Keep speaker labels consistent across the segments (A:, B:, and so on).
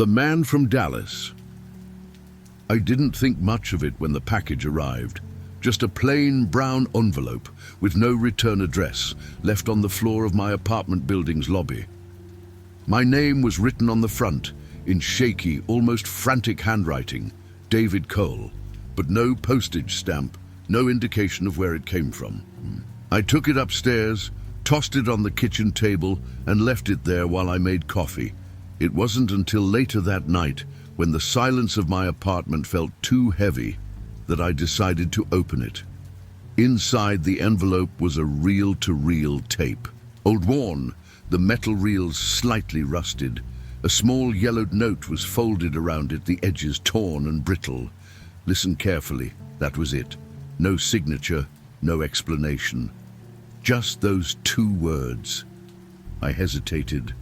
A: The man from Dallas. I didn't think much of it when the package arrived. Just a plain brown envelope with no return address left on the floor of my apartment building's lobby. My name was written on the front in shaky, almost frantic handwriting, David Cole, but no postage stamp, no indication of where it came from. I took it upstairs, tossed it on the kitchen table, and left it there while I made coffee. It wasn't until later that night, when the silence of my apartment felt too heavy, that I decided to open it. Inside the envelope was a reel-to-reel tape. Old worn, the metal reels slightly rusted. A small yellowed note was folded around it, the edges torn and brittle. Listen carefully, that was it. No signature, no explanation. Just those 2 words. I hesitated.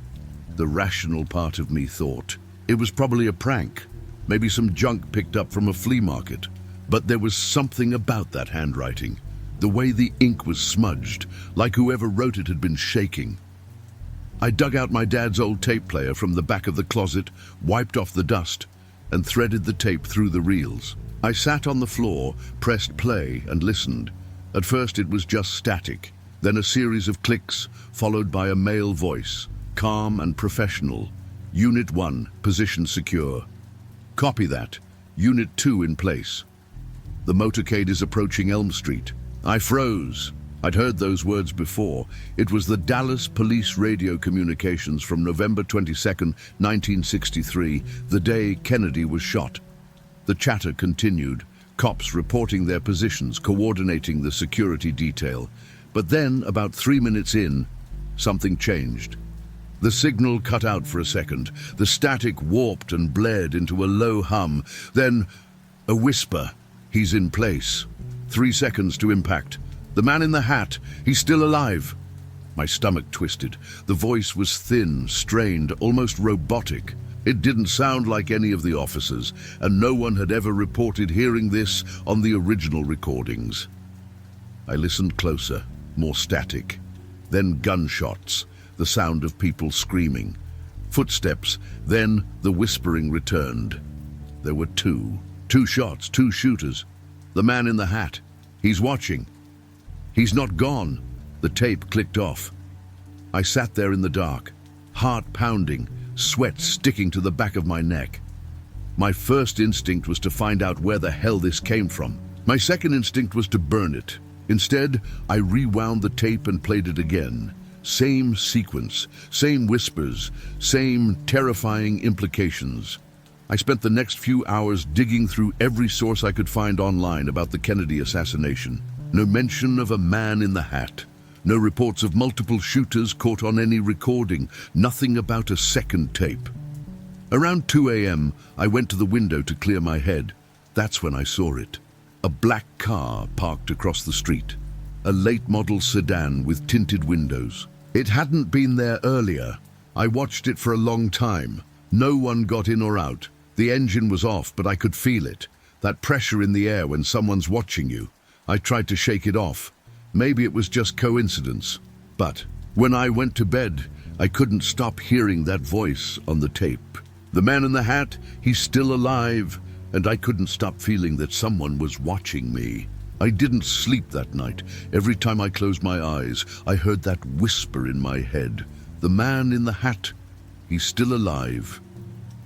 A: The rational part of me thought it was probably a prank, maybe some junk picked up from a flea market. But there was something about that handwriting, the way the ink was smudged, like whoever wrote it had been shaking. I dug out my dad's old tape player from the back of the closet, wiped off the dust, and threaded the tape through the reels. I sat on the floor, pressed play, and listened. At first it was just static, then a series of clicks, followed by a male voice, calm and professional. Unit 1, position secure. Copy that. Unit 2 in place. The motorcade is approaching Elm Street. I froze. I'd heard those words before. It was the Dallas Police radio communications from November 22nd, 1963, the day Kennedy was shot. The chatter continued, cops reporting their positions, coordinating the security detail. But then, about 3 minutes in, something changed. The signal cut out for a second. The static warped and bled into a low hum. Then, a whisper. He's in place. 3 seconds to impact. The man in the hat, he's still alive. My stomach twisted. The voice was thin, strained, almost robotic. It didn't sound like any of the officers, and no one had ever reported hearing this on the original recordings. I listened closer, more static. Then gunshots, the sound of people screaming. Footsteps, then the whispering returned. There were 2 shots, 2 shooters. The man in the hat, he's watching. He's not gone. The tape clicked off. I sat there in the dark, heart pounding, sweat sticking to the back of my neck. My first instinct was to find out where the hell this came from. My second instinct was to burn it. Instead, I rewound the tape and played it again. Same sequence, same whispers, same terrifying implications. I spent the next few hours digging through every source I could find online about the Kennedy assassination. No mention of a man in the hat. No reports of multiple shooters caught on any recording. Nothing about a second tape. Around 2 a.m., I went to the window to clear my head. That's when I saw it. A black car parked across the street. A late-model sedan with tinted windows. It hadn't been there earlier. I watched it for a long time. No one got in or out. The engine was off, but I could feel it. That pressure in the air when someone's watching you. I tried to shake it off. Maybe it was just coincidence. But when I went to bed, I couldn't stop hearing that voice on the tape. The man in the hat, he's still alive, and I couldn't stop feeling that someone was watching me. I didn't sleep that night. Every time I closed my eyes, I heard that whisper in my head. The man in the hat, he's still alive.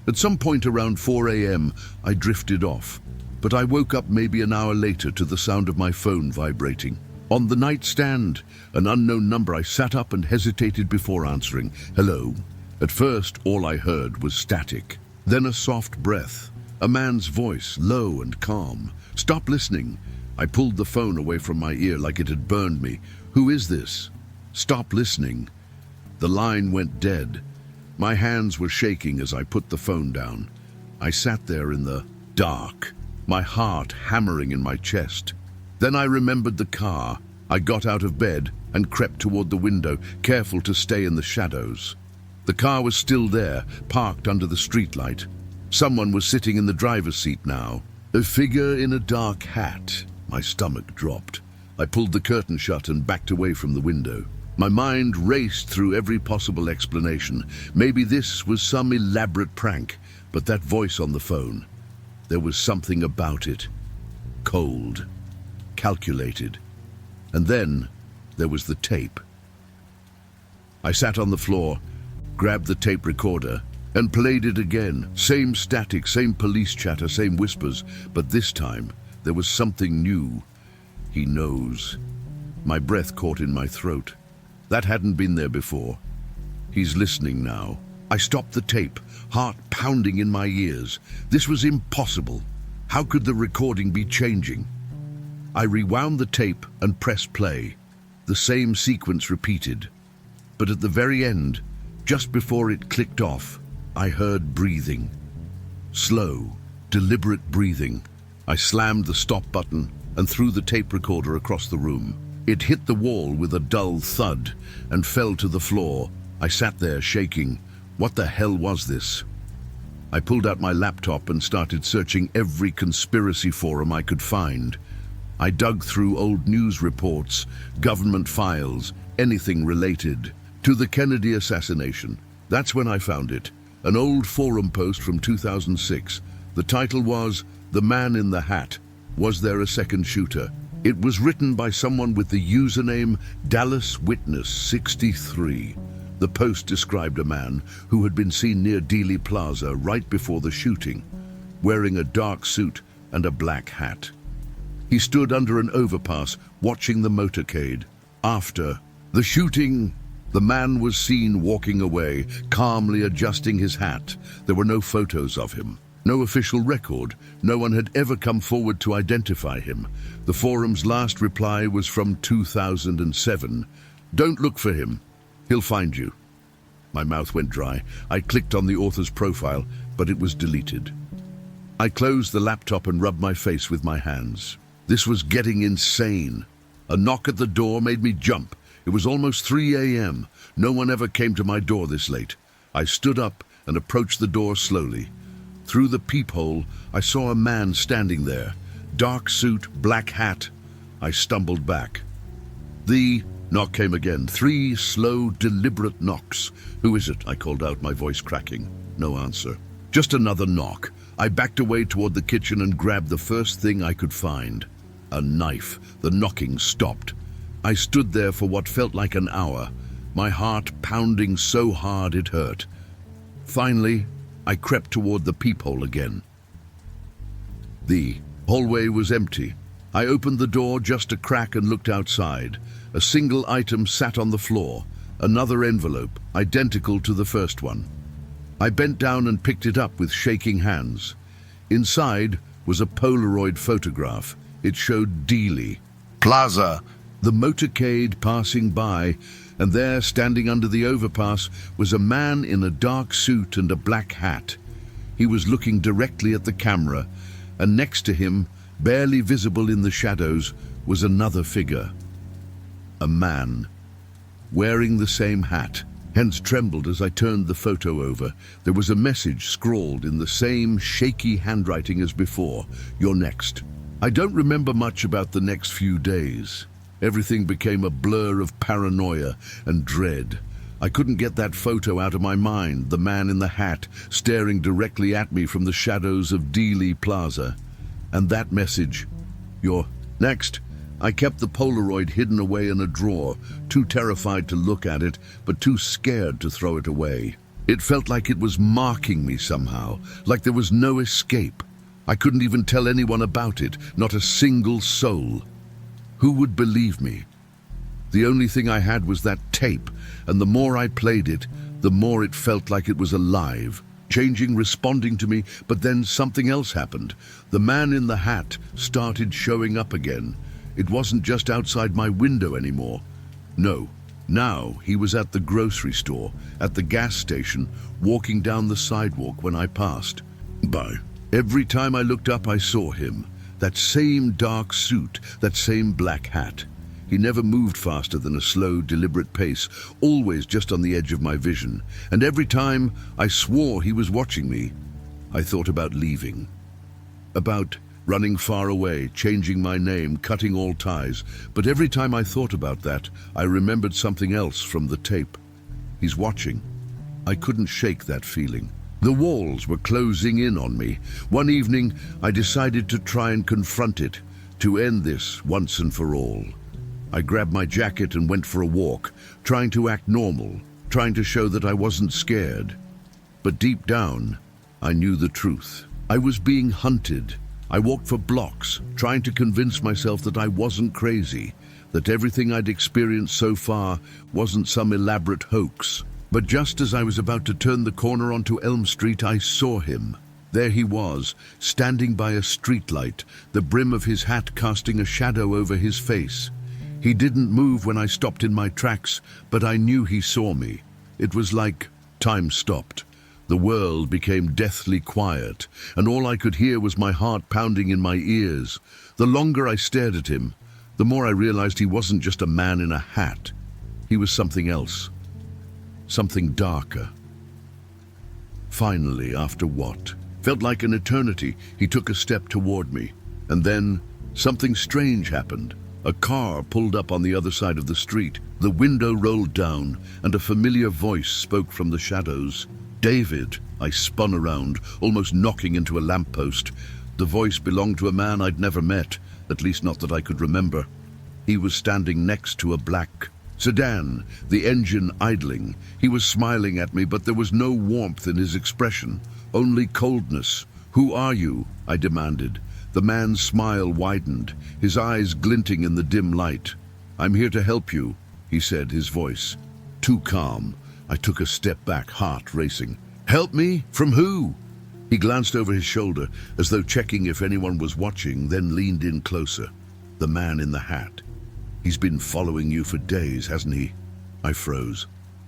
A: At some point around 4 a.m., I drifted off, but I woke up maybe an hour later to the sound of my phone vibrating. On the nightstand, an unknown number. I sat up and hesitated before answering. Hello? At first, all I heard was static. Then a soft breath. A man's voice, low and calm. Stop listening. I pulled the phone away from my ear like it had burned me. Who is this? Stop listening. The line went dead. My hands were shaking as I put the phone down. I sat there in the dark, my heart hammering in my chest. Then I remembered the car. I got out of bed and crept toward the window, careful to stay in the shadows. The car was still there, parked under the streetlight. Someone was sitting in the driver's seat now. A figure in a dark hat. My stomach dropped. I pulled the curtain shut and backed away from the window. My mind raced through every possible explanation. Maybe this was some elaborate prank. But that voice on the phone, there was something about it. Cold, calculated. And then there was the tape. I sat on the floor, grabbed the tape recorder, and played it again. Same static, same police chatter, same whispers, but this time there was something new. He knows. My breath caught in my throat. That hadn't been there before. He's listening now. I stopped the tape, heart pounding in my ears. This was impossible. How could the recording be changing? I rewound the tape and pressed play. The same sequence repeated. But at the very end, just before it clicked off, I heard breathing. Slow, deliberate breathing. I slammed the stop button and threw the tape recorder across the room. It hit the wall with a dull thud and fell to the floor. I sat there shaking. What the hell was this? I pulled out my laptop and started searching every conspiracy forum I could find. I dug through old news reports, government files, anything related to the Kennedy assassination. That's when I found it. An old forum post from 2006. The title was, "The Man in the Hat. Was there a second shooter?" It was written by someone with the username Dallas Witness 63. The post described a man who had been seen near Dealey Plaza right before the shooting, wearing a dark suit and a black hat. He stood under an overpass watching the motorcade. After the shooting, the man was seen walking away, calmly adjusting his hat. There were no photos of him, no official record. No one had ever come forward to identify him. The forum's last reply was from 2007. "Don't look for him. He'll find you." My mouth went dry. I clicked on the author's profile, but it was deleted. I closed the laptop and rubbed my face with my hands. This was getting insane. A knock at the door made me jump. It was almost 3 a.m. No one ever came to my door this late. I stood up and approached the door slowly. Through the peephole, I saw a man standing there. Dark suit, black hat. I stumbled back. The knock came again. 3 slow, deliberate knocks. "Who is it?" I called out, my voice cracking. No answer. Just another knock. I backed away toward the kitchen and grabbed the first thing I could find. A knife. The knocking stopped. I stood there for what felt like an hour, my heart pounding so hard it hurt. Finally, I crept toward the peephole again. The hallway was empty. I opened the door just a crack and looked outside. A single item sat on the floor, another envelope, identical to the first one. I bent down and picked it up with shaking hands. Inside was a Polaroid photograph. It showed Dealey Plaza, the motorcade passing by, and there, standing under the overpass, was a man in a dark suit and a black hat. He was looking directly at the camera, and next to him, barely visible in the shadows, was another figure. A man, wearing the same hat. Hands trembled as I turned the photo over. There was a message scrawled in the same shaky handwriting as before. "You're next." I don't remember much about the next few days. Everything became a blur of paranoia and dread. I couldn't get that photo out of my mind, the man in the hat staring directly at me from the shadows of Dealey Plaza. And that message, "You're next." I kept the Polaroid hidden away in a drawer, too terrified to look at it, but too scared to throw it away. It felt like it was marking me somehow, like there was no escape. I couldn't even tell anyone about it, not a single soul. Who would believe me? The only thing I had was that tape, and the more I played it, the more it felt like it was alive, changing, responding to me. But then something else happened. The man in the hat started showing up again. It wasn't just outside my window anymore. No, now he was at the grocery store, at the gas station, walking down the sidewalk when I passed by. Every time I looked up, I saw him. That same dark suit, that same black hat. He never moved faster than a slow, deliberate pace, always just on the edge of my vision. And every time I swore he was watching me, I thought about leaving. About running far away, changing my name, cutting all ties. But every time I thought about that, I remembered something else from the tape. He's watching. I couldn't shake that feeling. The walls were closing in on me. One evening, I decided to try and confront it, to end this once and for all. I grabbed my jacket and went for a walk, trying to act normal, trying to show that I wasn't scared. But deep down, I knew the truth. I was being hunted. I walked for blocks, trying to convince myself that I wasn't crazy, that everything I'd experienced so far wasn't some elaborate hoax. But just as I was about to turn the corner onto Elm Street, I saw him. There he was, standing by a streetlight, the brim of his hat casting a shadow over his face. He didn't move when I stopped in my tracks, but I knew he saw me. It was like time stopped. The world became deathly quiet, and all I could hear was my heart pounding in my ears. The longer I stared at him, the more I realized he wasn't just a man in a hat. He was something else. Something darker. Finally, after what felt like an eternity, he took a step toward me. And then, something strange happened. A car pulled up on the other side of the street. The window rolled down, and a familiar voice spoke from the shadows. "David." I spun around, almost knocking into a lamppost. The voice belonged to a man I'd never met, at least not that I could remember. He was standing next to a black sedan, the engine idling. He was smiling at me, but there was no warmth in his expression, only coldness. "Who are you?" I demanded. The man's smile widened, his eyes glinting in the dim light. "I'm here to help you," he said, his voice too calm. I took a step back, heart racing. "Help me? From who?" He glanced over his shoulder, as though checking if anyone was watching, then leaned in closer. "The man in the hat. He's been following you for days, hasn't he?" I froze.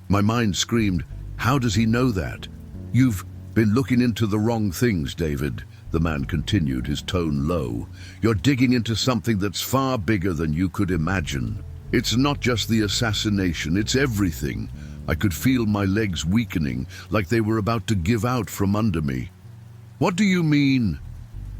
A: My mind screamed, "How does he know that?" "You've been looking into the wrong things, David," the man continued, his tone low. "You're digging into something that's far bigger than you could imagine. It's not just the assassination, it's everything." I could feel my legs weakening, like they were about to give out from under me. "What do you mean?"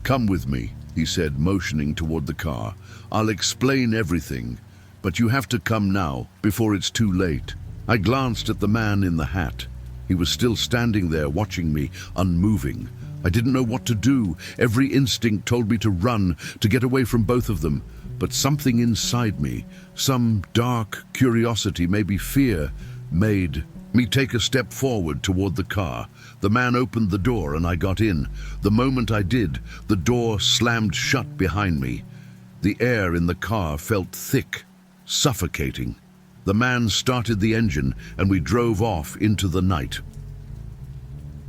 A: "Come with me," he said, motioning toward the car. "I'll explain everything, but you have to come now, before it's too late." I glanced at the man in the hat. He was still standing there, watching me, unmoving. I didn't know what to do. Every instinct told me to run, to get away from both of them. But something inside me, some dark curiosity, maybe fear, made me take a step forward toward the car. The man opened the door and I got in. The moment I did, the door slammed shut behind me. The air in the car felt thick, suffocating. The man started the engine and we drove off into the night.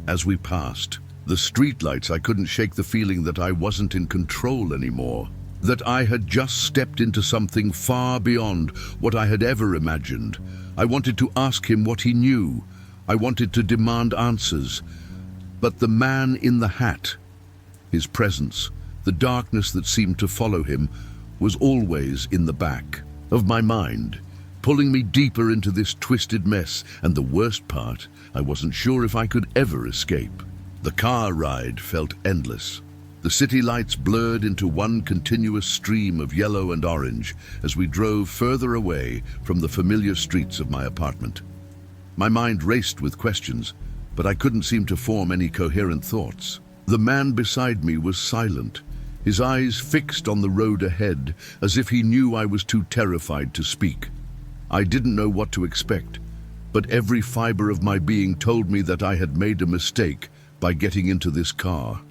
A: As we passed the streetlights, I couldn't shake the feeling that I wasn't in control anymore, that I had just stepped into something far beyond what I had ever imagined. I wanted to ask him what he knew. I wanted to demand answers. But the man in the hat, his presence, the darkness that seemed to follow him, was always in the back of my mind, pulling me deeper into this twisted mess. And the worst part, I wasn't sure if I could ever escape. The car ride felt endless. The city lights blurred into one continuous stream of yellow and orange as we drove further away from the familiar streets of my apartment. My mind raced with questions, but I couldn't seem to form any coherent thoughts. The man beside me was silent, his eyes fixed on the road ahead, as if he knew I was too terrified to speak. I didn't know what to expect, but every fiber of my being told me that I had made a mistake by getting into this car.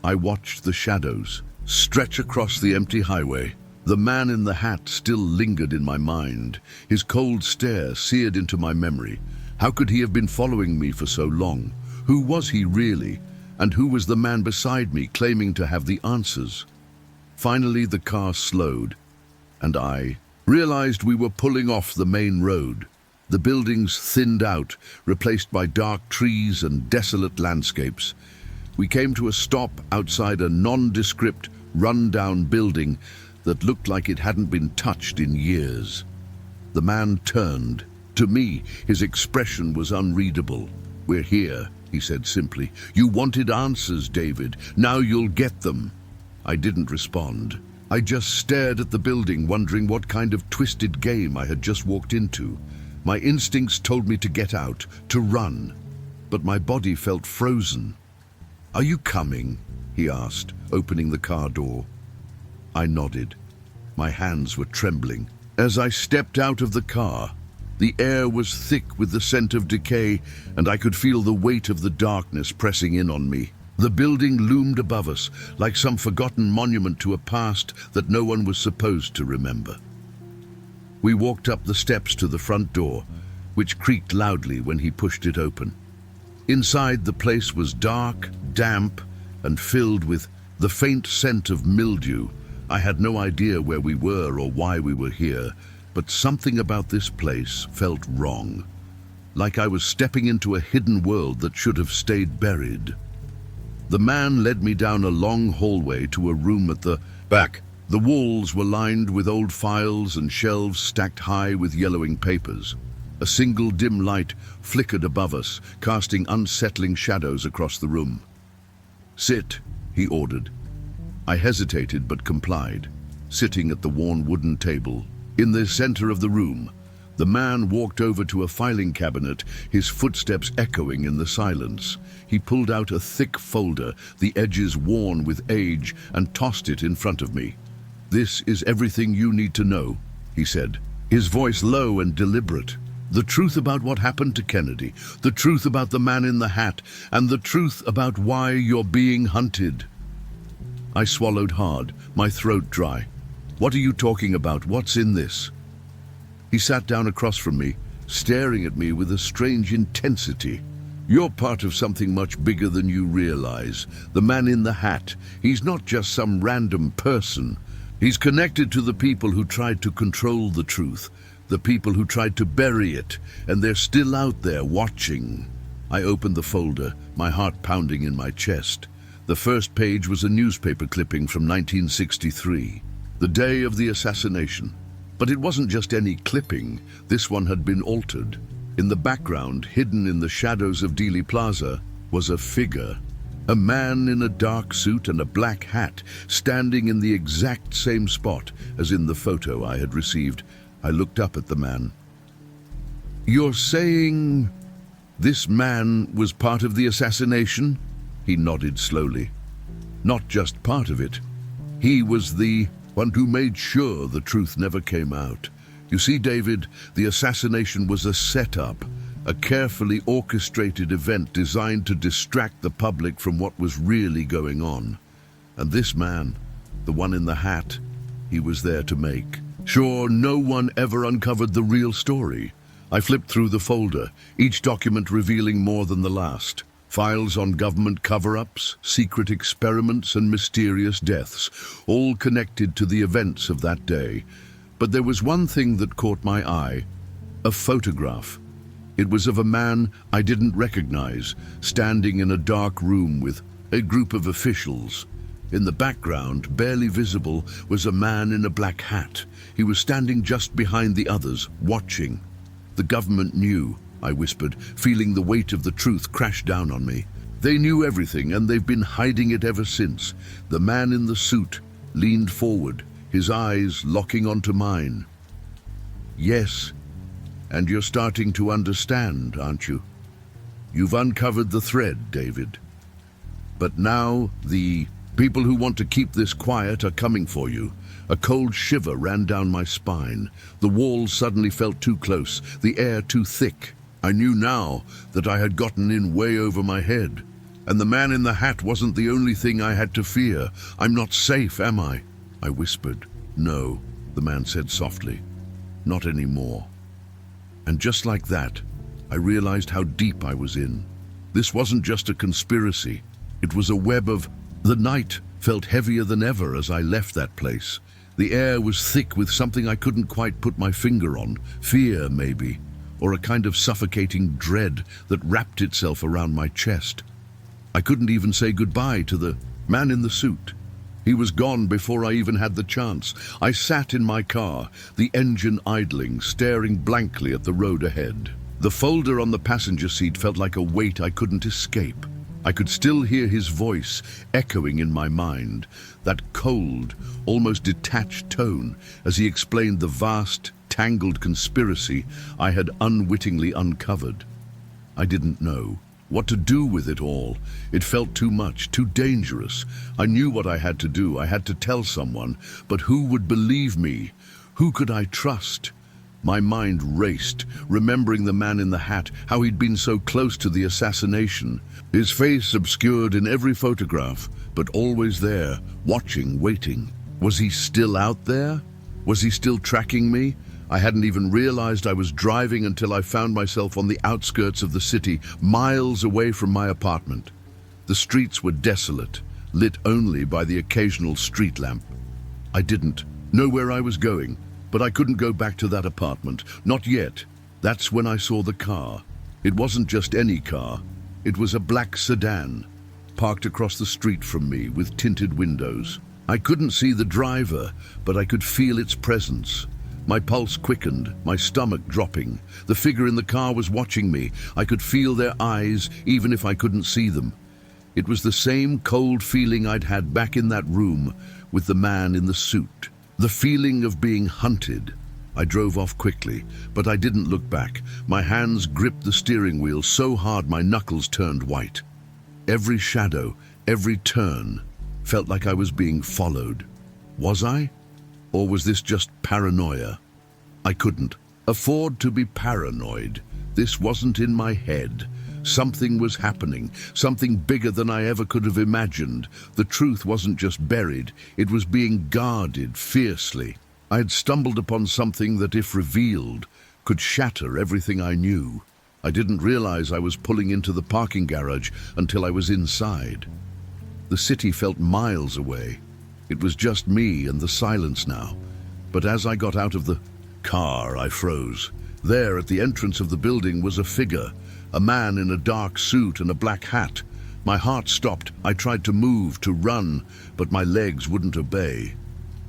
A: I watched the shadows stretch across the empty highway. The man in the hat still lingered in my mind, his cold stare seared into my memory. How could he have been following me for so long? Who was he really? And who was the man beside me claiming to have the answers? Finally, the car slowed, and I realized we were pulling off the main road. The buildings thinned out, replaced by dark trees and desolate landscapes. We came to a stop outside a nondescript, run-down building that looked like it hadn't been touched in years. The man turned. To me, his expression was unreadable. "We're here," he said simply. "You wanted answers, David. Now you'll get them." I didn't respond. I just stared at the building, wondering what kind of twisted game I had just walked into. My instincts told me to get out, to run. but my body felt frozen. "Are you coming?" he asked, opening the car door. I nodded. My hands were trembling. As I stepped out of the car, the air was thick with the scent of decay, and I could feel the weight of the darkness pressing in on me. The building loomed above us, like some forgotten monument to a past that no one was supposed to remember. We walked up the steps to the front door, which creaked loudly when he pushed it open. Inside, the place was dark, damp, and filled with the faint scent of mildew. I had no idea where we were or why we were here, but something about this place felt wrong, like I was stepping into a hidden world that should have stayed buried. The man led me down a long hallway to a room at the back. The walls were lined with old files and shelves stacked high with yellowing papers. A single dim light flickered above us, casting unsettling shadows across the room. "Sit," he ordered. I hesitated but complied, sitting at the worn wooden table. In the center of the room, the man walked over to a filing cabinet, his footsteps echoing in the silence. He pulled out a thick folder, the edges worn with age, and tossed it in front of me. "This is everything you need to know," he said, his voice low and deliberate. "The truth about what happened to Kennedy, the truth about the man in the hat, and the truth about why you're being hunted." I swallowed hard, my throat dry. "What are you talking about? What's in this?" He sat down across from me, staring at me with a strange intensity. "You're part of something much bigger than you realize. The man in the hat, he's not just some random person. He's connected to the people who tried to control the truth, the people who tried to bury it, and they're still out there watching." I opened the folder, my heart pounding in my chest. The first page was a newspaper clipping from 1963, the day of the assassination. But it wasn't just any clipping. This one had been altered. In the background, hidden in the shadows of Dealey Plaza, was a figure. A man in a dark suit and a black hat, standing in the exact same spot as in the photo I had received. I looked up at the man. "You're saying this man was part of the assassination?" He nodded slowly. "Not just part of it. He was the one who made sure the truth never came out. You see, David, the assassination was a setup, a carefully orchestrated event designed to distract the public from what was really going on. And this man, the one in the hat, he was there to make sure no one ever uncovered the real story." I flipped through the folder, each document revealing more than the last. Files on government cover-ups, secret experiments, and mysterious deaths, all connected to the events of that day. But there was one thing that caught my eye: a photograph. It was of a man I didn't recognize, standing in a dark room with a group of officials. In the background, barely visible, was a man in a black hat. He was standing just behind the others, watching. "The government knew," I whispered, feeling the weight of the truth crash down on me. "They knew everything, and they've been hiding it ever since." The man in the suit leaned forward, his eyes locking onto mine. "Yes, and you're starting to understand, aren't you? You've uncovered the thread, David. But now the people who want to keep this quiet are coming for you." A cold shiver ran down my spine. The walls suddenly felt too close, the air too thick. I knew now that I had gotten in way over my head. And the man in the hat wasn't the only thing I had to fear. "I'm not safe, am I?" I whispered. "No," the man said softly. "Not anymore." And just like that, I realized how deep I was in. This wasn't just a conspiracy. It was a web of... The night felt heavier than ever as I left that place. The air was thick with something I couldn't quite put my finger on. Fear, maybe, or a kind of suffocating dread that wrapped itself around my chest. I couldn't even say goodbye to the man in the suit. He was gone before I even had the chance. I sat in my car, the engine idling, staring blankly at the road ahead. The folder on the passenger seat felt like a weight I couldn't escape. I could still hear his voice echoing in my mind, that cold, almost detached tone as he explained the vast, tangled conspiracy I had unwittingly uncovered. I didn't know. What to do with it all? It felt too much, too dangerous. I knew what I had to do. I had to tell someone. But who would believe me? Who could I trust? My mind raced, remembering the man in the hat, how he'd been so close to the assassination. His face obscured in every photograph, but always there, watching, waiting. Was he still out there? Was he still tracking me? I hadn't even realized I was driving until I found myself on the outskirts of the city, miles away from my apartment. The streets were desolate, lit only by the occasional street lamp. I didn't know where I was going, but I couldn't go back to that apartment. Not yet. That's when I saw the car. It wasn't just any car. It was a black sedan, parked across the street from me with tinted windows. I couldn't see the driver, but I could feel its presence. My pulse quickened, my stomach dropping. The figure in the car was watching me. I could feel their eyes, even if I couldn't see them. It was the same cold feeling I'd had back in that room with the man in the suit. The feeling of being hunted. I drove off quickly, but I didn't look back. My hands gripped the steering wheel so hard my knuckles turned white. Every shadow, every turn, felt like I was being followed. Was I? Or was this just paranoia? I couldn't afford to be paranoid. This wasn't in my head. Something was happening, something bigger than I ever could have imagined. The truth wasn't just buried, it was being guarded fiercely. I had stumbled upon something that, if revealed, could shatter everything I knew. I didn't realize I was pulling into the parking garage until I was inside. The city felt miles away. It was just me and the silence now. But as I got out of the car, I froze. There, at the entrance of the building, was a figure, a man in a dark suit and a black hat. My heart stopped. I tried to move, to run, but my legs wouldn't obey.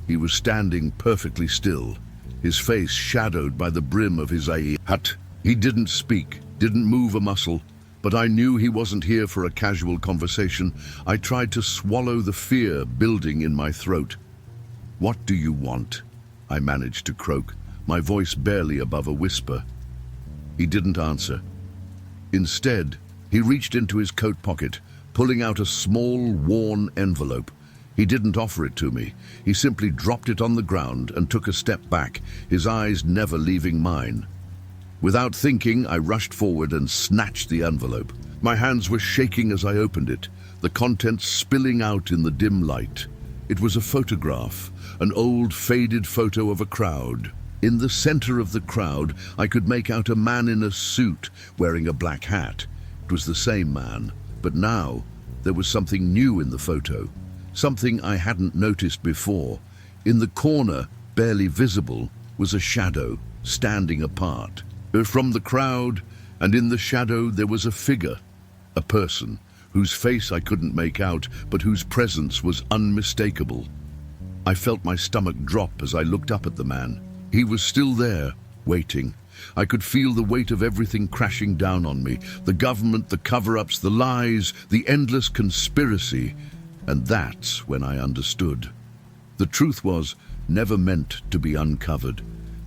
A: He was standing perfectly still, his face shadowed by the brim of his hat. He didn't speak, didn't move a muscle. But I knew he wasn't here for a casual conversation. I tried to swallow the fear building in my throat. "What do you want?" I managed to croak, my voice barely above a whisper. He didn't answer. Instead, he reached into his coat pocket, pulling out a small, worn envelope. He didn't offer it to me. He simply dropped it on the ground and took a step back, his eyes never leaving mine. Without thinking, I rushed forward and snatched the envelope. My hands were shaking as I opened it, the contents spilling out in the dim light. It was a photograph, an old faded photo of a crowd. In the center of the crowd, I could make out a man in a suit wearing a black hat. It was the same man, but now there was something new in the photo, something I hadn't noticed before. In the corner, barely visible, was a shadow, standing apart. From the crowd, and in the shadow, there was a figure, a person, whose face I couldn't make out, but whose presence was unmistakable. I felt my stomach drop as I looked up at the man. He was still there, waiting. I could feel the weight of everything crashing down on me, the government, the cover-ups, the lies, the endless conspiracy, and that's when I understood. The truth was never meant to be uncovered.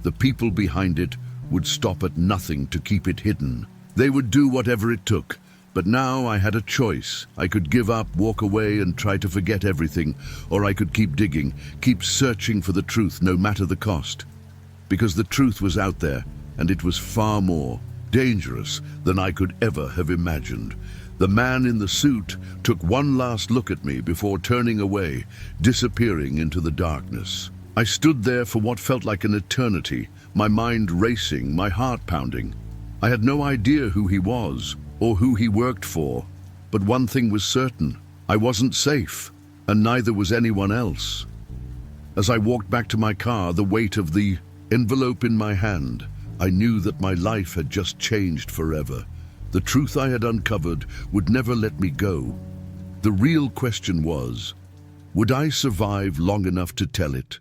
A: The people behind it would stop at nothing to keep it hidden. They would do whatever it took. But now I had a choice. I could give up, walk away, and try to forget everything, or I could keep digging, keep searching for the truth, no matter the cost. Because the truth was out there, and it was far more dangerous than I could ever have imagined. The man in the suit took one last look at me before turning away, disappearing into the darkness. I stood there for what felt like an eternity, my mind racing, my heart pounding. I had no idea who he was or who he worked for, but one thing was certain: I wasn't safe, and neither was anyone else. As I walked back to my car, the weight of the envelope in my hand, I knew that my life had just changed forever. The truth I had uncovered would never let me go. The real question was, would I survive long enough to tell it?